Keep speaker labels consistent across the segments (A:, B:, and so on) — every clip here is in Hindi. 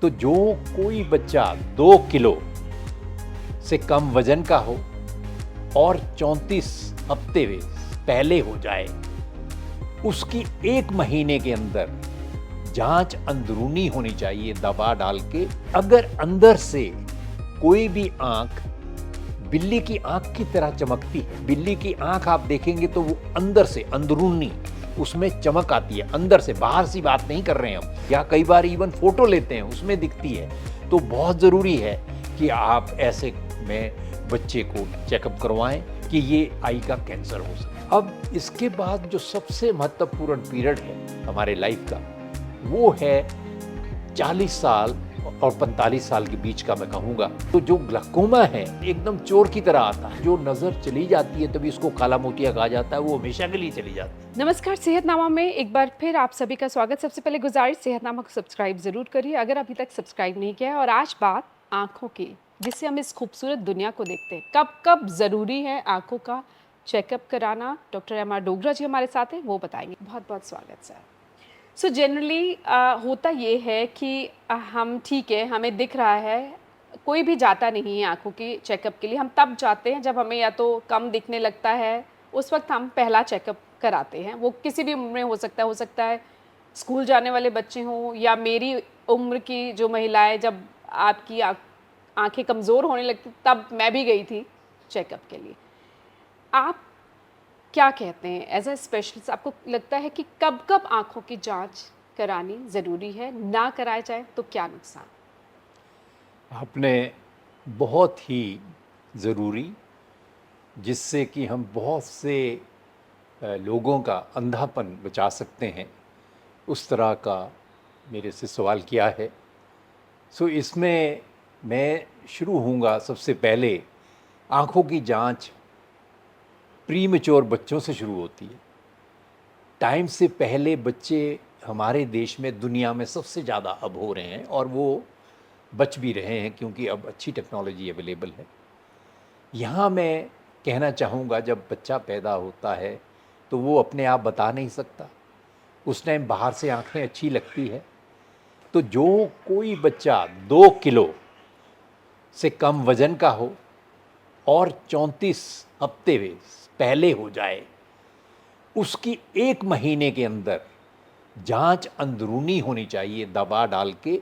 A: तो जो कोई बच्चा 2 किलो से कम वजन का हो और 34 हफ्ते पहले हो जाए, उसकी 1 महीने के अंदर जांच अंदरूनी होनी चाहिए दवा डाल के। अगर अंदर से कोई भी आंख बिल्ली की आंख की तरह चमकती है, बिल्ली की आंख आप देखेंगे तो वो अंदर से अंदरूनी उसमें चमक आती है, अंदर से, बाहर सी बात नहीं कर रहे हैं हम, या कई बार इवन फोटो लेते हैं उसमें दिखती है, तो बहुत जरूरी है कि आप ऐसे में बच्चे को चेकअप करवाएं कि ये आई का कैंसर हो सके। अब इसके बाद जो सबसे महत्वपूर्ण पीरियड है हमारे लाइफ का, वो है 40 साल और 45 साल के बीच का, मैं कहूँगा। तो जो ग्लाकोमा है एकदम चोर की तरह आता है, जो नज़र चली जाती है तभी उसको काला मोतिया कहा जाता है, वो हमेशा के लिए चली जाती है।
B: नमस्कार, सेहतनामा में एक बार फिर आप सभी का स्वागत। सबसे पहले गुजारिश, सेहतनामा को सब्सक्राइब ज़रूर करिए अगर अभी तक सब्सक्राइब नहीं किया है। और आज बात आँखों की, जिससे हम इस खूबसूरत दुनिया को देखते हैं। कब कब ज़रूरी है आँखों का चेकअप कराना, डॉक्टर एम.आर. डोगरा जी हमारे साथ हैं, वो बताएंगे। बहुत बहुत स्वागत सर। सो जनरली होता ये है कि हम ठीक है, हमें दिख रहा है, कोई भी जाता नहीं है आँखों की चेकअप के लिए। हम तब जाते हैं जब हमें या तो कम दिखने लगता है, उस वक्त हम पहला चेकअप कराते हैं। वो किसी भी उम्र में हो सकता है स्कूल जाने वाले बच्चे हों, या मेरी उम्र की जो महिलाएं, जब आपकी आँखें कमज़ोर होने लगती तब मैं भी गई थी चेकअप के लिए। आप क्या कहते हैं एज अ स्पेशलिस्ट, आपको लगता है कि कब कब आँखों की जांच करानी ज़रूरी है, ना कराया जाए तो क्या नुकसान?
A: आपने बहुत ही ज़रूरी, जिससे कि हम बहुत से लोगों का अंधापन बचा सकते हैं, उस तरह का मेरे से सवाल किया है। सो इसमें मैं शुरू होऊंगा सबसे पहले, आँखों की जांच प्रीमेच्योर बच्चों से शुरू होती है। टाइम से पहले बच्चे हमारे देश में, दुनिया में सबसे ज़्यादा अब हो रहे हैं, और वो बच भी रहे हैं क्योंकि अब अच्छी टेक्नोलॉजी अवेलेबल है। यहाँ मैं कहना चाहूँगा, जब बच्चा पैदा होता है तो वो अपने आप बता नहीं सकता, उस टाइम बाहर से आंखें अच्छी लगती है। तो जो कोई बच्चा 2 किलो से कम वजन का हो और 34 हफ्ते पहले हो जाए, उसकी 1 महीने के अंदर जांच अंदरूनी होनी चाहिए दवा डाल के,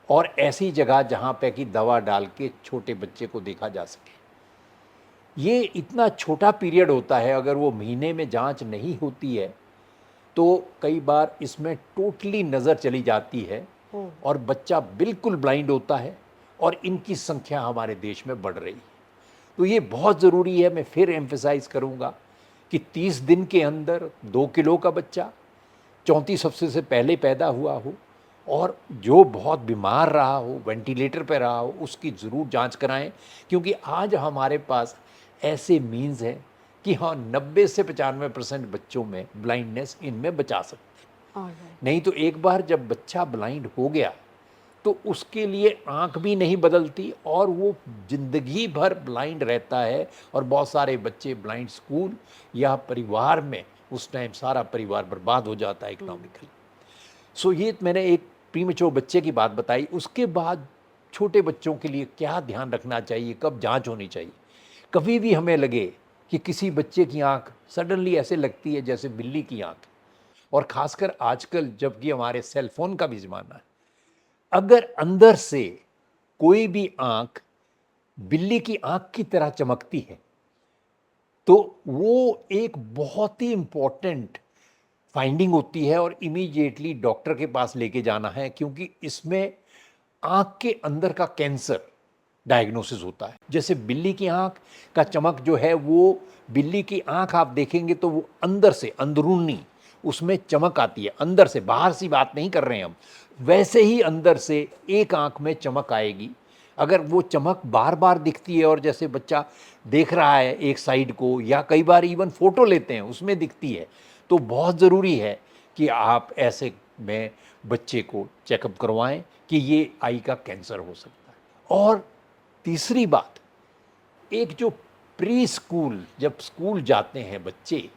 A: और ऐसी जगह जहाँ पे कि दवा डाल के छोटे बच्चे को देखा जा सके। ये इतना छोटा पीरियड होता है, अगर वो महीने में जांच नहीं होती है तो कई बार इसमें टोटली नज़र चली जाती है और बच्चा बिल्कुल ब्लाइंड होता है, और इनकी संख्या हमारे देश में बढ़ रही है। तो ये बहुत ज़रूरी है, मैं फिर एम्फसाइज़ करूँगा कि 30 दिन के अंदर 2 किलो का बच्चा 34 हफ्ते से पहले पैदा हुआ हो, और जो बहुत बीमार रहा हो, वेंटिलेटर पर रहा हो, उसकी ज़रूर जांच कराएं, क्योंकि आज हमारे पास ऐसे मीन्स हैं कि हाँ, 90 से 95% बच्चों में ब्लाइंडनेस इनमें बचा सकते हैं। नहीं तो एक बार जब बच्चा ब्लाइंड हो गया तो उसके लिए आँख भी नहीं बदलती, और वो ज़िंदगी भर ब्लाइंड रहता है। और बहुत सारे बच्चे ब्लाइंड स्कूल या परिवार में, उस टाइम सारा परिवार बर्बाद हो जाता है इकोनॉमिकली। सो ये मैंने एक प्रीमेच्योर बच्चे की बात बताई। उसके बाद छोटे बच्चों के लिए क्या ध्यान रखना चाहिए, कब जांच होनी चाहिए। कभी भी हमें लगे कि किसी बच्चे की आंख सडनली ऐसे लगती है जैसे बिल्ली की आंख, और खासकर आजकल जबकि हमारे सेल फोन का भी ज़माना है, अगर अंदर से कोई भी आंख बिल्ली की आंख की तरह चमकती है, तो वो एक बहुत ही इंपॉर्टेंट फाइंडिंग होती है, और इमीडिएटली डॉक्टर के पास लेके जाना है, क्योंकि इसमें आंख के अंदर का कैंसर डायग्नोसिस होता है। जैसे बिल्ली की आंख का चमक जो है, वो बिल्ली की आंख आप देखेंगे तो वो अंदर से अंदरूनी उसमें चमक आती है, अंदर से, बाहर सी बात नहीं कर रहे हैं हम, वैसे ही अंदर से एक आंख में चमक आएगी। अगर वो चमक बार बार दिखती है, और जैसे बच्चा देख रहा है एक साइड को, या कई बार इवन फोटो लेते हैं उसमें दिखती है, तो बहुत ज़रूरी है कि आप ऐसे में बच्चे को चेकअप करवाएं कि ये आई का कैंसर हो सकता है। और तीसरी बात, एक जो प्री स्कूल, जब स्कूल जाते हैं बच्चे,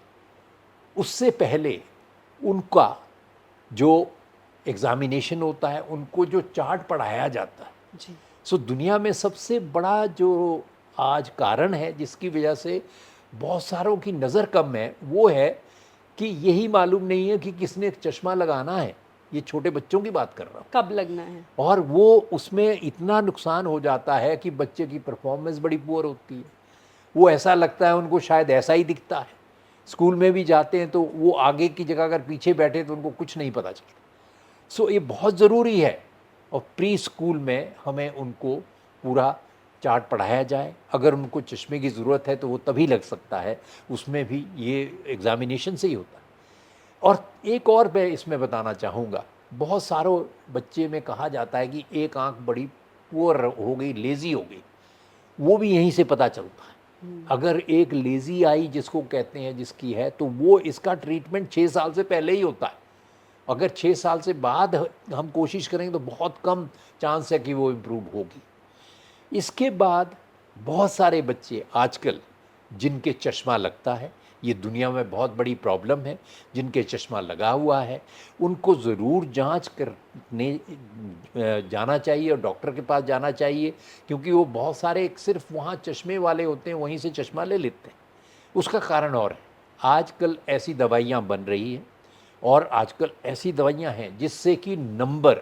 A: उससे पहले उनका जो एग्ज़ामिनेशन होता है, उनको जो चार्ट पढ़ाया जाता है,
B: जी।
A: सो दुनिया में सबसे बड़ा जो आज कारण है जिसकी वजह से बहुत सारों की नज़र कम है, वो है कि यही मालूम नहीं है कि किसने चश्मा लगाना है। ये छोटे बच्चों की बात कर रहा हूँ।
B: कब लगना है?
A: और वो उसमें इतना नुकसान हो जाता है कि बच्चे की परफॉर्मेंस बड़ी पुअर होती है। वो ऐसा लगता है उनको शायद ऐसा ही दिखता है। स्कूल में भी जाते हैं तो वो आगे की जगह अगर पीछे बैठे तो उनको कुछ नहीं पता चलता। सो ये बहुत ज़रूरी है और प्री स्कूल में हमें उनको पूरा चार्ट पढ़ाया जाए। अगर उनको चश्मे की ज़रूरत है तो वो तभी लग सकता है, उसमें भी ये एग्ज़ामिनेशन से ही होता है। और एक और मैं इसमें बताना चाहूँगा, बहुत सारों बच्चे में कहा जाता है कि एक आँख बड़ी पुअर हो गई, लेज़ी हो गई, वो भी यहीं से पता चलता है। अगर एक लेज़ी आई जिसको कहते हैं जिसकी है, तो वो इसका ट्रीटमेंट 6 साल से पहले ही होता है। अगर 6 साल से बाद हम कोशिश करेंगे तो बहुत कम चांस है कि वो इम्प्रूव होगी। इसके बाद बहुत सारे बच्चे आजकल जिनके चश्मा लगता है, ये दुनिया में बहुत बड़ी प्रॉब्लम है, जिनके चश्मा लगा हुआ है, उनको ज़रूर जांच करने जाना चाहिए और डॉक्टर के पास जाना चाहिए, क्योंकि वो बहुत सारे सिर्फ वहाँ चश्मे वाले होते हैं, वहीं से चश्मा ले लेते हैं। उसका कारण और है, आजकल ऐसी दवाइयाँ बन रही हैं और आजकल ऐसी दवाइयाँ हैं जिससे कि नंबर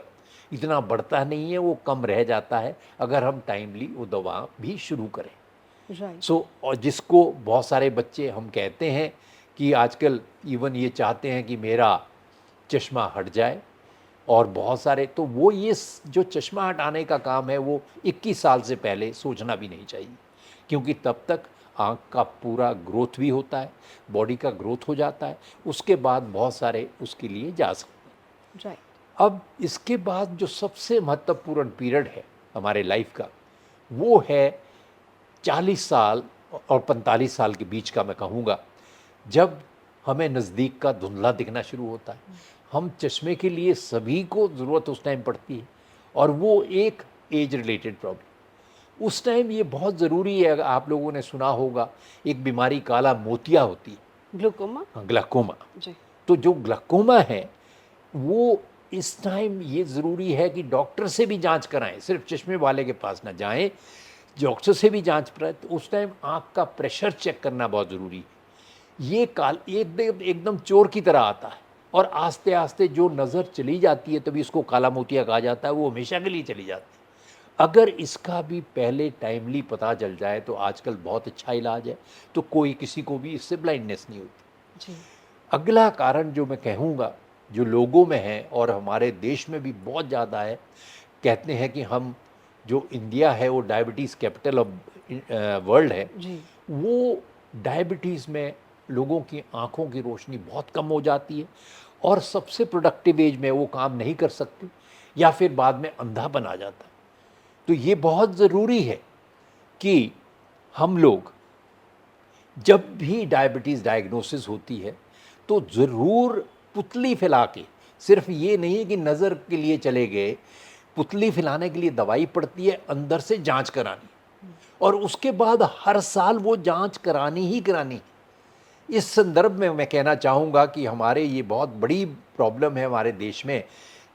A: इतना बढ़ता नहीं है, वो कम रह जाता है अगर हम टाइमली वो दवा भी शुरू करें।
B: राइट।
A: सो और जिसको बहुत सारे बच्चे हम कहते हैं कि आजकल इवन ये चाहते हैं कि मेरा चश्मा हट जाए, और बहुत सारे तो वो ये जो चश्मा हटाने का काम है वो 21 साल से पहले सोचना भी नहीं चाहिए, क्योंकि तब तक आँख का पूरा ग्रोथ भी होता है, बॉडी का ग्रोथ हो जाता है, उसके बाद बहुत सारे उसके लिए जा सकते हैं।
B: राइट।
A: अब इसके बाद जो सबसे महत्वपूर्ण पीरियड है हमारे लाइफ का, वो है 40 साल और 45 साल के बीच का, मैं कहूँगा, जब हमें नज़दीक का धुंधला दिखना शुरू होता है। हम चश्मे के लिए सभी को ज़रूरत उस टाइम पड़ती है, और वो एक एज रिलेटेड प्रॉब्लम। उस टाइम ये बहुत ज़रूरी है, अगर आप लोगों ने सुना होगा एक बीमारी काला मोतिया होती है,
B: ग्लूकोमा।
A: ग्लाकोमा।
B: जी।
A: तो जो ग्लाकोमा है वो इस टाइम ये ज़रूरी है कि डॉक्टर से भी जांच कराएं, सिर्फ चश्मे वाले के पास ना जाएं, डॉक्टर से भी जांच कराएं। तो उस टाइम आँख का प्रेशर चेक करना बहुत ज़रूरी है। ये काल एकदम चोर की तरह आता है, और आस्ते आस्ते जो नज़र चली जाती है, तभी इसको काला मोतिया कहा जाता है, वो हमेशा के लिए चली जाती है। अगर इसका भी पहले टाइमली पता चल जाए तो आजकल बहुत अच्छा इलाज है, तो कोई किसी को भी इससे ब्लाइंडनेस नहीं होती।
B: जी।
A: अगला कारण जो मैं कहूँगा, जो लोगों में है और हमारे देश में भी बहुत ज़्यादा है, कहते हैं कि हम जो इंडिया है वो डायबिटीज़ कैपिटल ऑफ वर्ल्ड है।
B: जी।
A: वो डायबिटीज़ में लोगों की आँखों की रोशनी बहुत कम हो जाती है, और सबसे प्रोडक्टिव एज में वो काम नहीं कर सकते, या फिर बाद में अंधापन आ जाता है। तो ये बहुत ज़रूरी है कि हम लोग जब भी डायबिटीज़ डायग्नोसिस होती है तो ज़रूर पुतली फैला के, सिर्फ ये नहीं है कि नज़र के लिए चले गए, पुतली फैलाने के लिए दवाई पड़ती है, अंदर से जांच करानी, और उसके बाद हर साल वो जांच करानी ही करानी। इस संदर्भ में मैं कहना चाहूँगा कि हमारे ये बहुत बड़ी प्रॉब्लम है हमारे देश में,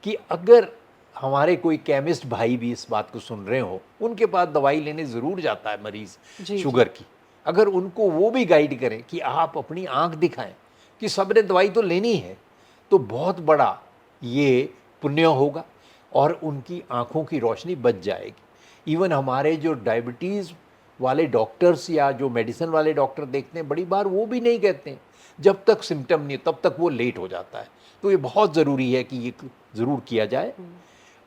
A: कि अगर हमारे कोई केमिस्ट भाई भी इस बात को सुन रहे हो, उनके पास दवाई लेने ज़रूर जाता है मरीज़
B: जी।
A: शुगर की, अगर उनको वो भी गाइड करें कि आप अपनी आँख दिखाएं कि सबने दवाई तो लेनी है, तो बहुत बड़ा ये पुण्य होगा और उनकी आँखों की रोशनी बच जाएगी। इवन हमारे जो डायबिटीज़ वाले डॉक्टर्स या जो मेडिसिन वाले डॉक्टर देखते हैं, बड़ी बार वो भी नहीं कहते हैं, जब तक सिम्टम नहीं, तब तक वो लेट हो जाता है। तो ये बहुत ज़रूरी है कि ये ज़रूर किया जाए।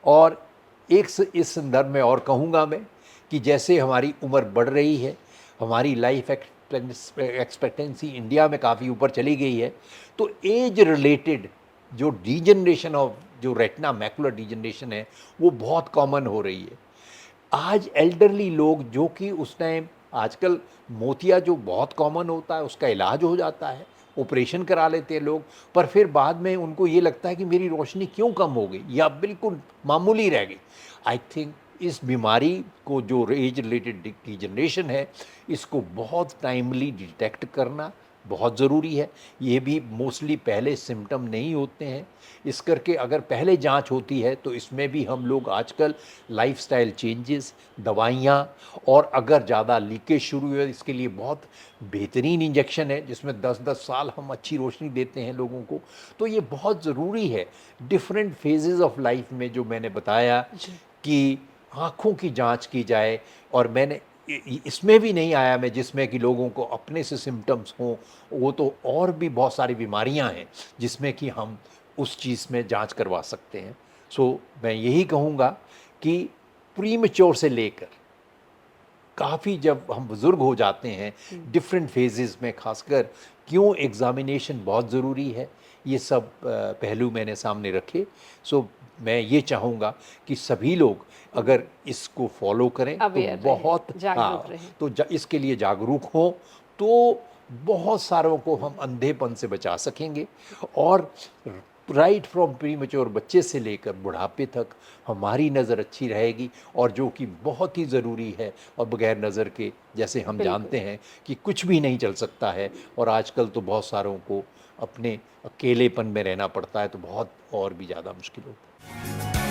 A: और इस संदर्भ में और कहूँगा मैं कि जैसे हमारी उम्र बढ़ रही है, हमारी लाइफ एक्सपेक्टेंसी इंडिया में काफ़ी ऊपर चली गई है, तो एज रिलेटेड जो डिजनरेशन ऑफ जो रेटिना मैकुलर डिजनरेशन है वो बहुत कॉमन हो रही है। आज एल्डरली लोग जो कि उस टाइम, आजकल मोतिया जो बहुत कॉमन होता है उसका इलाज हो जाता है, ऑपरेशन करा लेते हैं लोग, पर फिर बाद में उनको ये लगता है कि मेरी रोशनी क्यों कम हो गई या बिल्कुल मामूली रह गई। आई थिंक इस बीमारी को, जो एज रिलेटेड डिजनरेशन है, इसको बहुत टाइमली डिटेक्ट करना बहुत ज़रूरी है। ये भी मोस्टली पहले सिम्टम नहीं होते हैं, इस करके अगर पहले जांच होती है तो इसमें भी हम लोग आजकल लाइफस्टाइल चेंजेस, दवाइयाँ, और अगर ज़्यादा लीकेज शुरू हुई है इसके लिए बहुत बेहतरीन इंजेक्शन है जिसमें 10-10 साल हम अच्छी रोशनी देते हैं लोगों को। तो ये बहुत ज़रूरी है डिफरेंट फेजेज़ ऑफ लाइफ में, जो मैंने बताया
B: जी।
A: कि आँखों की जांच की जाए। और मैंने इसमें भी नहीं आया मैं जिसमें कि लोगों को अपने से सिम्टम्स हों, वो तो और भी बहुत सारी बीमारियां हैं जिसमें कि हम उस चीज़ में जांच करवा सकते हैं। सो मैं यही कहूँगा कि प्रीमेच्योर से लेकर काफ़ी जब हम बुज़ुर्ग हो जाते हैं डिफरेंट फेजेस में, खासकर क्यों एग्ज़ामिनेशन बहुत ज़रूरी है, ये सब पहलू मैंने सामने रखे। सो मैं ये चाहूँगा कि सभी लोग अगर इसको फॉलो करें तो
B: अवेयर रहें,
A: बहुत,
B: जागरूक
A: हाँ,
B: रहें।
A: तो इसके लिए जागरूक हों तो बहुत सारों को हम अंधेपन से बचा सकेंगे। और राइट फ्रॉम प्रीमेच्योर बच्चे से लेकर बुढ़ापे तक हमारी नज़र अच्छी रहेगी, और जो कि बहुत ही ज़रूरी है। और बगैर नज़र के जैसे हम
B: बिल्कुल।
A: जानते हैं कि कुछ भी नहीं चल सकता है, और आजकल तो बहुत सारों को अपने अकेलेपन में रहना पड़ता है, तो बहुत और भी ज़्यादा मुश्किल होता है।